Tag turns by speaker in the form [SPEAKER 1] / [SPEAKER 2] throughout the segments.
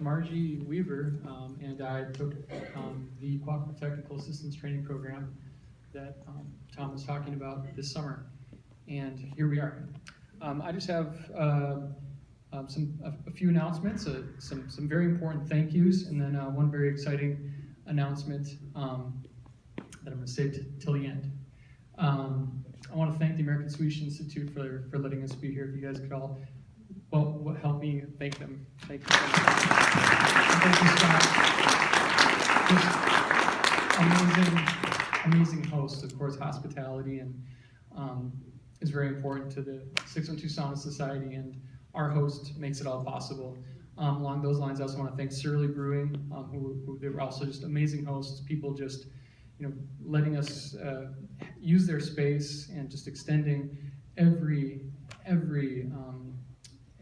[SPEAKER 1] Margie Weaver and I took the Cooperative Technical Assistance Training Program that Tom was talking about this summer, and here we are. I just have a few announcements, some very important thank yous, and then one very exciting announcement that I'm going to save till the end. I want to thank the American Swedish Institute for letting us be here. If you guys could all help me thank them. Thank you. Thank you, Scott. Just amazing hosts. Of course, hospitality and is very important to the 612 Sauna Society, and our host makes it all possible. Along those lines, I also want to thank Surly Brewing, who they were also just amazing hosts. People just, letting us use their space and just extending every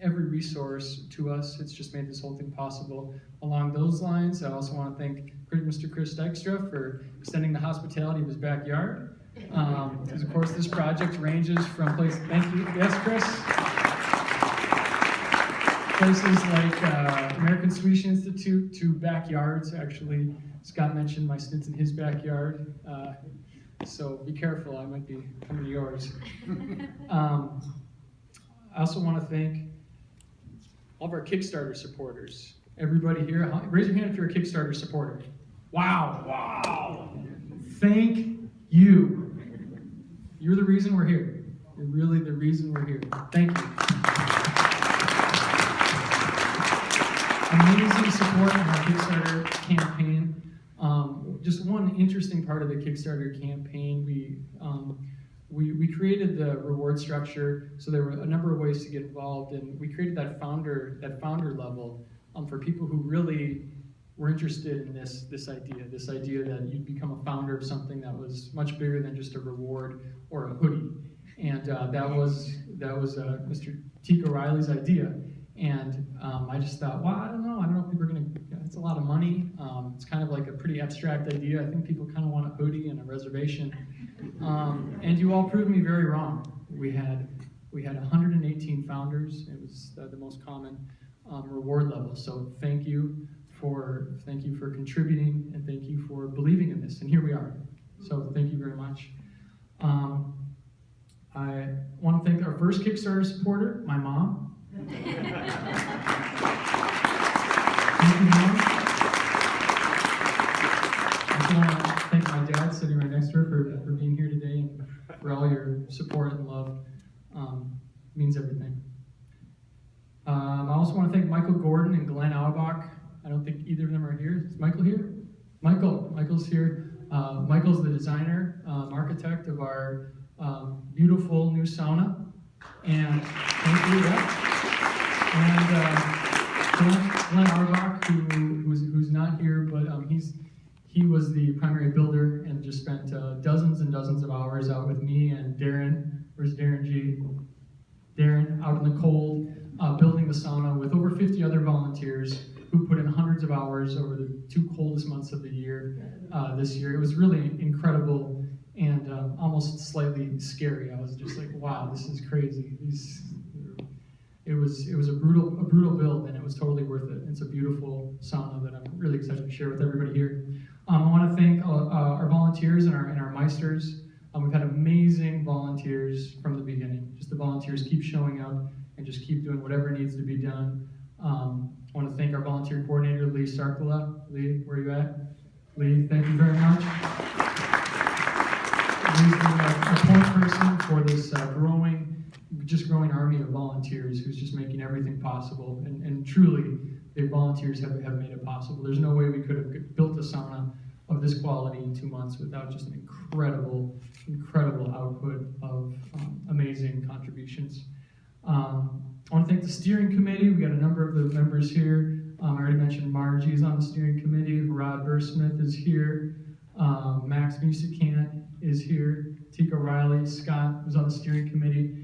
[SPEAKER 1] resource to us. It's just made this whole thing possible. Along those lines, I also want to thank Mr. Chris Dykstra for extending the hospitality of his backyard. Because of course this project ranges from places, thank you, yes Chris? Places like American Swedish Institute to backyards. Actually, Scott mentioned my stints in his backyard. So be careful, I might be coming to yours. I also want to thank all of our Kickstarter supporters. Everybody here, raise your hand if you're a Kickstarter supporter. Wow. Thank you. You're the reason we're here. You're really the reason we're here. Thank you. Amazing support in our Kickstarter campaign. Just one interesting part of the Kickstarter campaign, we created the reward structure, so there were a number of ways to get involved, and we created that founder level for people who really were interested in this idea that you'd become a founder of something that was much bigger than just a reward or a hoodie. And that was Mr. Tico Riley's idea. And I just thought, well, I don't know if people are gonna, it's a lot of money. It's kind of like a pretty abstract idea. I think people kind of want a hoodie and a reservation. And you all proved me very wrong. We had 118 founders. It was the most common reward level. So thank you for contributing, and thank you for believing in this. And here we are. So thank you very much. I want to thank our first Kickstarter supporter, my mom. Thank you, Mom. I also want to thank my dad sitting right next to her for being here today and for all your support and love. Means everything. I also want to thank Michael Gordon and Glenn Auerbach. I don't think either of them are here. Is Michael here? Michael's here. Michael's the designer, architect of our beautiful new sauna. And thank you. And Glenn Auerbach, who's not here, but he was the primary builder and just spent dozens and dozens of hours out with me and Darren. Where's Darren G? Darren, out in the cold, building the sauna with over 50 other volunteers who put in hundreds of hours over the 2 coldest months of the year this year. It was really incredible and almost slightly scary. I was just like, wow, this is crazy. It was a brutal build, and it was totally worth it. It's a beautiful sauna that I'm really excited to share with everybody here. I want to thank our volunteers and our Meisters. We've had amazing volunteers from the beginning. Just the volunteers keep showing up and just keep doing whatever needs to be done. I want to thank our volunteer coordinator, Lee Sarkula. Lee, where are you at? Lee, thank you very much. Lee's our point person for this growing army of volunteers who's just making everything possible. And truly, the volunteers have made it possible. There's no way we could have built a sauna of this quality in 2 months without just an incredible output of amazing contributions. I want to thank the steering committee. We got a number of the members here. I already mentioned Margie's on the steering committee. Rod Bursmith is here. Max Musicant is here. Tico Riley, Scott was on the steering committee.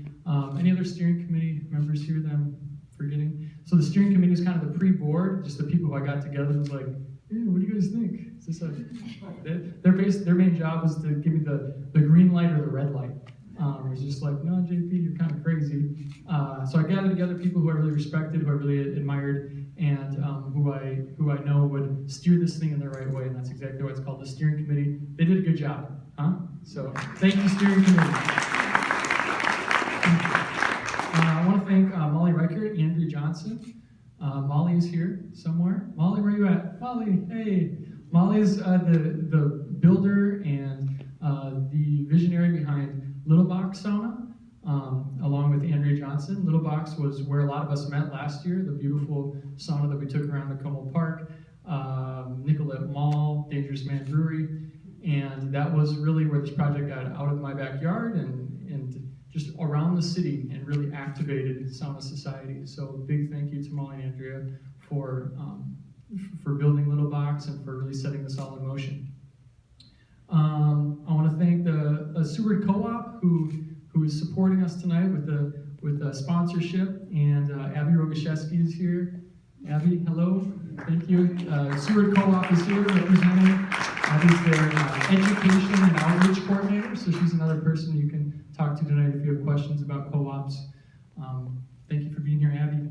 [SPEAKER 1] Any other steering committee members here that I'm forgetting? So the steering committee is kind of the pre-board, just the people who I got together was like, hey, what do you guys think? Is this their main job was to give me the green light or the red light. It was just like, no, JP, you're kind of crazy. So I gathered together people who I really respected, who I really admired, and who I know would steer this thing in the right way, and that's exactly why it's called the steering committee. They did a good job, huh? So thank you, steering committee. I want to thank Molly Reichert, Andrea Johnson. Molly is here somewhere. Molly, where are you at? Molly, hey. Molly is the builder and the visionary behind Little Box Sauna, along with Andrea Johnson. Little Box was where a lot of us met last year, the beautiful sauna that we took around the Como Park, Nicollet Mall, Dangerous Man Brewery, and that was really where this project got out of my backyard and just around the city and really activated Sauna Society. So big thank you to Molly and Andrea for building Little Box and for really setting this all in motion. I want to thank the Seward Co-op who is supporting us tonight with the sponsorship, and Abby Rogaszewski is here. Abby, hello, thank you. Seward Co-op is here representing. Abby's their education and outreach coordinator, so she's another person you can talk to tonight if you have questions about co-ops. Thank you for being here, Abby.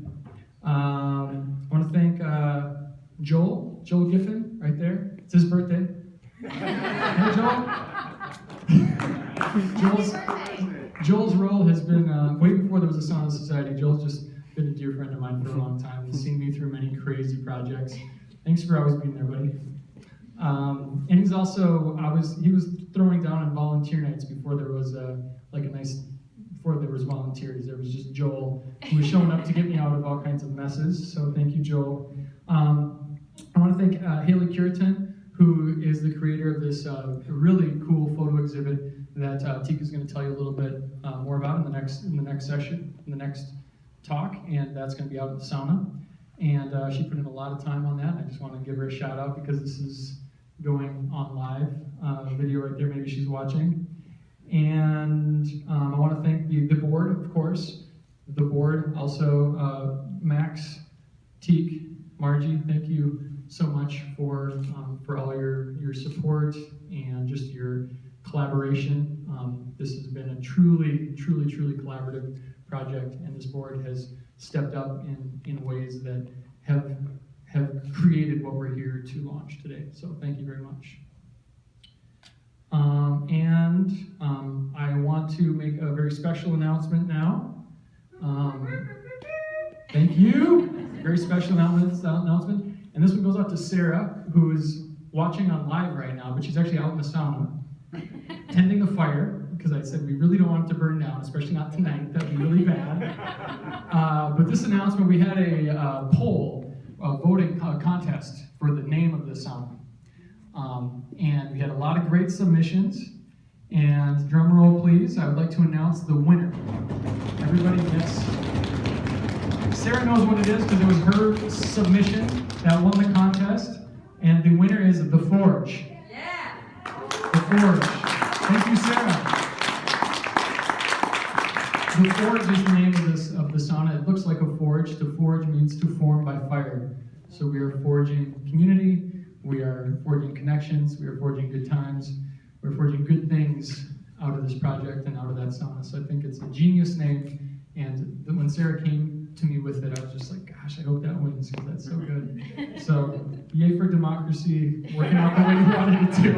[SPEAKER 1] I want to thank Joel Giffen, right there. It's his birthday. Hey, Joel. Joel's role has been, way before there was a Sauna Society, Joel's just been a dear friend of mine for a long time. He's seen me through many crazy projects. Thanks for always being there, buddy. And he's also, he was throwing down on volunteer nights before there was before there was volunteers. There was just Joel, who was showing up to get me out of all kinds of messes. So thank you, Joel. I want to thank Haley Curitan, who is the creator of this really cool photo exhibit that Tika's going to tell you a little bit more about in the next session, in the next talk, and that's going to be out at the sauna. And she put in a lot of time on that. I just want to give her a shout out because this is going on live video right there. Maybe she's watching. And I want to thank the board, of course. The board, also Max, Teak, Margie. Thank you so much for all your support and just your collaboration. This has been a truly collaborative project, and this board has stepped up in ways that have created what we're here to launch today. So thank you very much. I want to make a very special announcement now. Thank you. Very special announcement. And this one goes out to Sarah, who is watching on live right now, but she's actually out in the sauna, tending the fire, because I said we really don't want it to burn down, especially not tonight. That would be really bad. But this announcement, we had a poll, a voting contest for the name of the sauna. And we had a lot of great submissions. And drum roll, please. I would like to announce the winner. Everybody gets. Sarah knows what it is because it was her submission that won the contest. And the winner is The Forge. Yeah. The Forge. Thank you, Sarah. The Forge is the name of the sauna. It looks like a forge. To forge means to form by fire. So we are forging community. We are forging connections. We are forging good times. We're forging good things out of this project and out of that sauna. So I think it's a genius name. And when Sarah came to me with it, I was just like, gosh, I hope that wins because that's so good. So yay for democracy, working out the way we wanted it to.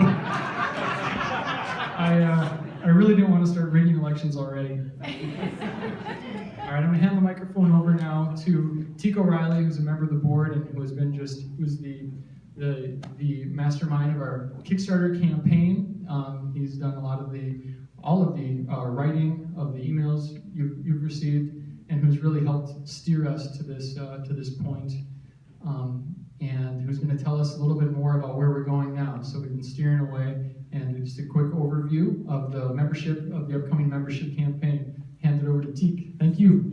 [SPEAKER 1] I really didn't want to start rigging elections already. All right, I'm going to hand the microphone over now to Tico Riley, who's a member of the board and who's the mastermind of our Kickstarter campaign. He's done all of the writing of the emails you've received, and who's really helped steer us to this point, and who's going to tell us a little bit more about where we're going now. So we've been steering away, and just a quick overview of the upcoming membership campaign. Hand it over to Teak. Thank you.